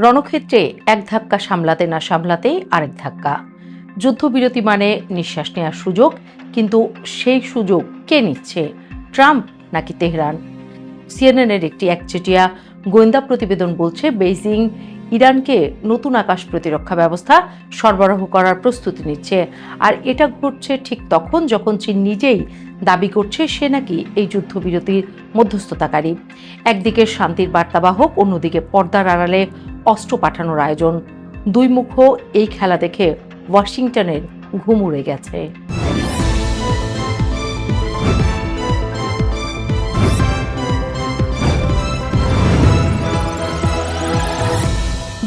রণক্ষেত্রে এক ধাক্কা সামলাতে না সামলাতেই আরেক ধাক্কা। যুদ্ধবিরতি মানে নিঃশ্বাস নেওয়ার সুযোগ, কিন্তু সেই সুযোগ কে নিচ্ছে, ট্রাম্প নাকি তেহরান? সিএনএনের একটি একচেটিয়া গোয়েন্দা প্রতিবেদন বলছে বেইজিং ইরানকে নতুন আকাশ প্রতিরক্ষা ব্যবস্থা সরবরাহ করার প্রস্তুতি নিচ্ছে। আর এটা ঘটছে ঠিক তখন যখন চীন নিজেই দাবি করছে সে নাকি এই যুদ্ধবিরতির মধ্যস্থতাকারী। একদিকে শান্তির বার্তাবাহক, অন্যদিকে পর্দার আড়ালে অস্ত্র পাঠানোর আয়োজন। দুই মুখ এই খেলা দেখে ওয়াশিংটনের ঘুম উড়ে গেছে।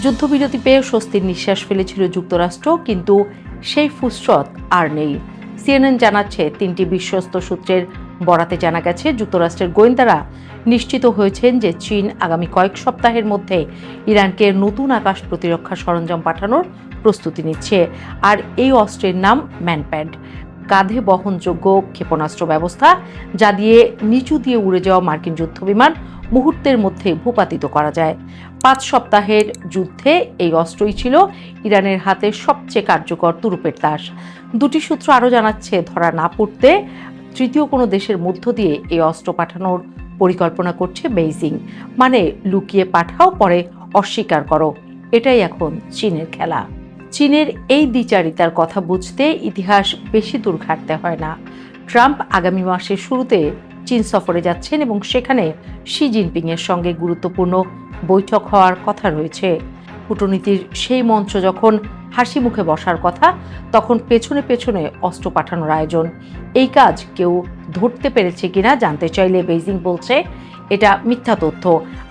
যুদ্ধবিরতি পেয়ে স্বস্তির নিঃশ্বাস ফেলেছিল যুক্তরাষ্ট্র, কিন্তু সেই ফুসরত আর নেই। সিএনএন জানাচ্ছে, তিনটি বিশ্বস্ত সূত্রের বরাতে জানা গেছে যুক্তরাষ্ট্রের গোয়েন্দারা নিশ্চিত হয়েছেন যে চীন আগামী কয়েক সপ্তাহের মধ্যে ইরানকে নতুন আকাশ প্রতিরক্ষা সরঞ্জাম পাঠানোর প্রস্তুতি নিচ্ছে। আর এই অস্ত্রের নাম ম্যানপ্যাড, কাঁধে বহনযোগ্য ক্ষেপণাস্ত্র ব্যবস্থা, যা দিয়ে নিচু দিয়ে উড়ে যাওয়া মার্কিন যুদ্ধবিমান মুহূর্তের মধ্যে ভূপাতিত করা যায়। 5 সপ্তাহের যুদ্ধে এই অস্ত্রই ছিল ইরানের হাতে সবচেয়ে কার্যকর তুরুপের তাস। দুটি সূত্র আরও জানাচ্ছে, ধরা না পড়তে তৃতীয় কোনো দেশের মধ্য দিয়ে এই অস্ত্র পাঠানোর পরিকল্পনা করছে বেইজিং। মানে লুকিয়ে পাঠাও, পরে অস্বীকার করো। এটাই এখন চীনের খেলা। চীনের এই দ্বিচারিতার কথা বুঝতে ইতিহাস বেশি দূর ঘাটতে হয় না। ট্রাম্প আগামী মাসের শুরুতে চীন সফরে যাচ্ছেন এবং সেখানে শি জিনপিংয়ের সঙ্গে গুরুত্বপূর্ণ বৈঠক হওয়ার কথা রয়েছে। কূটনীতির সেই মঞ্চ যখন হাসি মুখে বসার কথা, তখন পেছনে পেছনে অস্ত্র পাঠানোর আয়োজন। এই কাজ কেউ ধরতে পেরেছে কিনা জানতে চাইলে বেইজিং বলছে, এটা মিথ্যা তথ্য,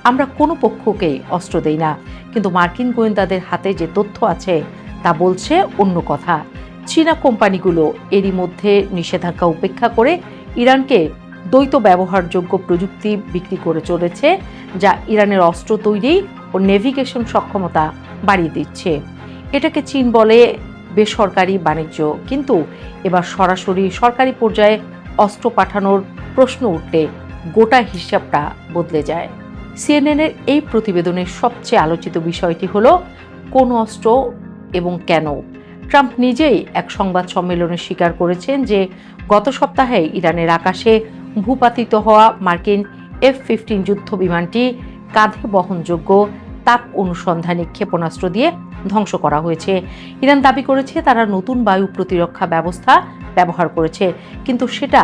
আমরা কোনো পক্ষকে অস্ত্র দেই না। কিন্তু মার্কিন গোয়েন্দাদের হাতে যে তথ্য আছে তা বলছে অন্য কথা। চীনা কোম্পানিগুলো এরই মধ্যে নিষেধাজ্ঞা উপেক্ষা করে ইরানকে দ্বৈত ব্যবহারযোগ্য প্রযুক্তি বিক্রি করে চলেছে, যা ইরানের অস্ত্র তৈরি ও নেভিগেশন সক্ষমতা বাড়িয়ে দিচ্ছে। এটাকে চীন বলে বেসরকারি বাণিজ্য, কিন্তু এবার সরাসরি সরকারি পর্যায়ে অস্ত্র পাঠানোর প্রশ্ন উঠলে গোটা হিসাবটা বদলে যায়। সিএনএনের এই প্রতিবেদনের সবচেয়ে আলোচিত বিষয়টি হলো কোন অস্ত্র এবং কেন। ট্রাম্প নিজেই এক সংবাদ সম্মেলনে স্বীকার করেছেন যে গত সপ্তাহে ইরানের আকাশে ভূপাতিত হওয়া মার্কিন F-15 যুদ্ধ বিমানটি কাঁধে বহনযোগ্য তাপ অনুসন্ধানী ক্ষেপণাস্ত্র দিয়ে ধ্বংস করা হয়েছে। ইরান দাবি করেছে তারা নতুন বায়ু প্রতিরক্ষা ব্যবস্থা ব্যবহার করেছে, কিন্তু সেটা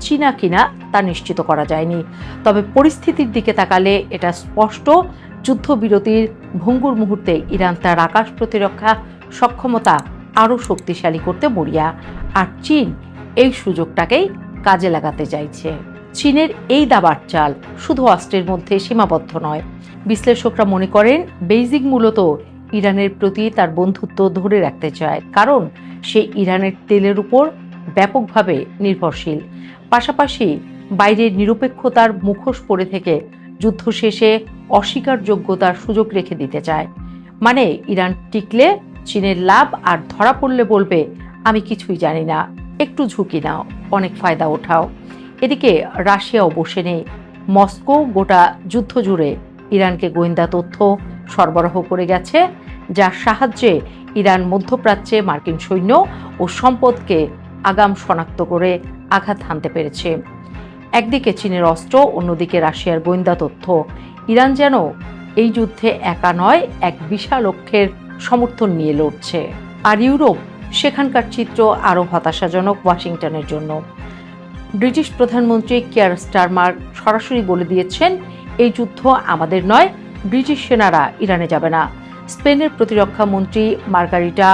চীনা কিনা তা নিশ্চিত করা যায়নি। তবে পরিস্থিতির দিকে তাকালে এটা স্পষ্ট, যুদ্ধবিরতির ভঙ্গুর মুহূর্তে ইরান তার আকাশ প্রতিরক্ষা সক্ষমতা আরও শক্তিশালী করতে মরিয়া। আর চীন এই সুযোগটাকেই কাজে লাগাতে চাইছে। চীনের এই দাবার চাল শুধু অস্ত্রের মধ্যে সীমাবদ্ধ নয়। বিশ্লেষকরা মনে করেন বেইজিং মূলত ইরানের প্রতি তার বন্ধুত্ব ধরে রাখতে চায়, কারণ সে ইরানের তেলের উপর ব্যাপকভাবে নির্ভরশীল। পাশাপাশি বাইরের নিরপেক্ষতার মুখোশ পরে থেকে যুদ্ধ শেষে অস্বীকারযোগ্যতার সুযোগ রেখে দিতে চায়। মানে ইরান টিকলে চীনের লাভ, আর ধরা পড়লে বলবে আমি কিছুই জানি না, একটু ঝুঁকি নাও, অনেক ফায়দা ওঠাও। এদিকে রাশিয়াও বসে নেই। মস্কো গোটা যুদ্ধ জুড়ে ইরানকে গোয়েন্দা তথ্য সরবরাহ করে গেছে, যার সাহায্যে ইরান মধ্যপ্রাচ্যে মার্কিন সৈন্য ও সম্পদকে আগাম শনাক্ত করে আঘাত হানতে পেরেছে। একদিকে চীনের অস্ত্র, অন্যদিকে রাশিয়ার গোয়েন্দা তথ্য। ইরান যেন এই যুদ্ধে একা নয়, এক বিশাল লক্ষ্যের সমর্থন নিয়ে লড়ছে। আর ইউরোপ, সেখানকার চিত্র আরও হতাশাজনক ওয়াশিংটনের জন্য। ব্রিটিশ প্রধানমন্ত্রী কিয়ার স্টারমার সরাসরি বলে দিয়েছেন, এই যুদ্ধ আমাদের নয়, ব্রিটিশ সেনারা ইরানে যাবে না। স্পেনের প্রতিরক্ষা মন্ত্রী মার্গারিটা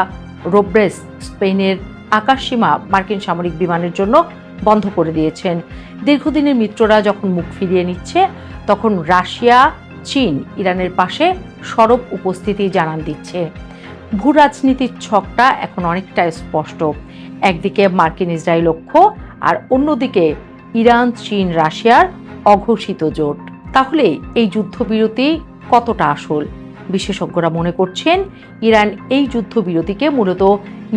রোব্রেস স্পেনের আকাশসীমা মার্কিন সামরিক বিমানের জন্য বন্ধ করে দিয়েছেন। দীর্ঘদিনের মিত্ররা যখন মুখ ফিরিয়ে নিচ্ছে, তখন রাশিয়া, চীন ইরানের পাশে সরব উপস্থিতি জানান দিচ্ছে। ভূ রাজনীতির ছকটা এখন অনেকটা স্পষ্ট। একদিকে মার্কিন ইসরায়েল ঐক্য, আর অন্যদিকে ইরান, চীন, রাশিয়ার অঘোষিত জোট। তাহলে এই যুদ্ধবিরতি কতটা আসল? বিশেষজ্ঞরা মনে করছেন ইরান এই যুদ্ধবিরতিকে মূলত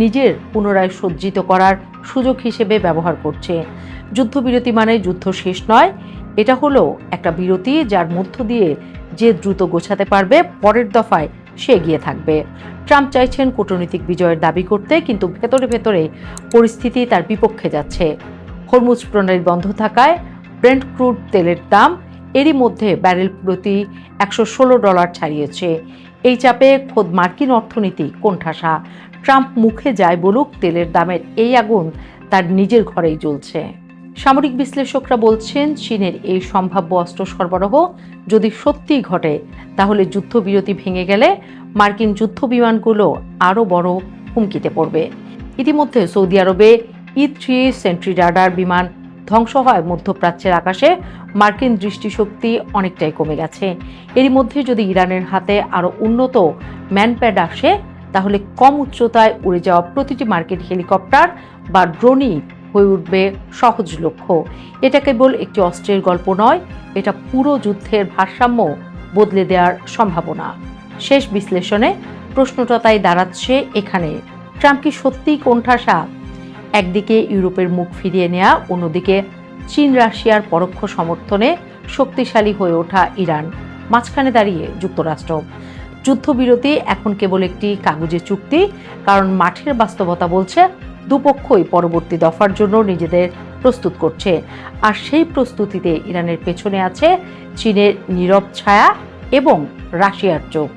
নিজের পুনরায় সজ্জিত করার সুযোগ হিসেবে ব্যবহার করছে। যুদ্ধবিরতি মানে যুদ্ধ শেষ নয়, এটা হলো একটা বিরতি যার মধ্য দিয়ে যে দ্রুত গোছাতে পারবে পরের দফায় সে এগিয়ে থাকবে। ট্রাম্প চাইছেন কূটনৈতিক বিজয়ের দাবি করতে, কিন্তু ভেতরে ভেতরে পরিস্থিতি তার বিপক্ষে যাচ্ছে। হরমুজ প্রণালী বন্ধ থাকায় ব্রেন্ট ক্রুড তেলের দাম এরই মধ্যে ব্যারেল প্রতি $116 ছাড়িয়েছে। এই চাপে খোদ মার্কিন অর্থনীতি কোণঠাসা। ট্রাম্প মুখে যায় বলুক, তেলের দামের এই আগুন তার নিজের ঘরেই জ্বলছে। সামরিক বিশ্লেষকরা বলছেন, চীনের এই সম্ভাব্য অস্ত্র সরবরাহ যদি সত্যিই ঘটে, তাহলে যুদ্ধবিরতি ভেঙে গেলে মার্কিন যুদ্ধ বিমানগুলো আরও বড় হুমকিতে পড়বে। ইতিমধ্যে সৌদি আরবে E-3 সেন্ট্রি রাডার বিমান ধ্বংস হয়। মধ্যপ্রাচ্যের আকাশে মার্কিন দৃষ্টিশক্তি অনেকটাই কমে গেছে। এরই মধ্যে যদি ইরানের হাতে আরও উন্নত ম্যানপ্যাড আসে, তাহলে কম উচ্চতায় উড়ে যাওয়া প্রতিটি মার্কিন হেলিকপ্টার বা ড্রোনই হয়ে উঠবে সহজ লক্ষ্য। এটা কেবল একটি অস্ত্রের গল্প নয়, এটা পুরো যুদ্ধের ভারসাম্য বদলে দেওয়ার সম্ভাবনা। শেষ বিশ্লেষণে প্রশ্নটা তাই দাঁড়াচ্ছে এখানে, ট্রাম্প কি সত্যিই কোণঠাসা? একদিকে ইউরোপের মুখ ফিরিয়ে নেওয়া, অন্যদিকে চীন রাশিয়ার পরোক্ষ সমর্থনে শক্তিশালী হয়ে ওঠা ইরান, মাঝখানে দাঁড়িয়ে যুক্তরাষ্ট্র। যুদ্ধবিরতি এখন কেবল একটি কাগজে চুক্তি, কারণ মাঠের বাস্তবতা বলছে দুপক্ষই পরবর্তী দফার জন্য নিজেদের প্রস্তুত করছে। আর সেই প্রস্তুতিতে ইরানের পেছনে আছে চীনের নীরব ছায়া এবং রাশিয়ার চোখ।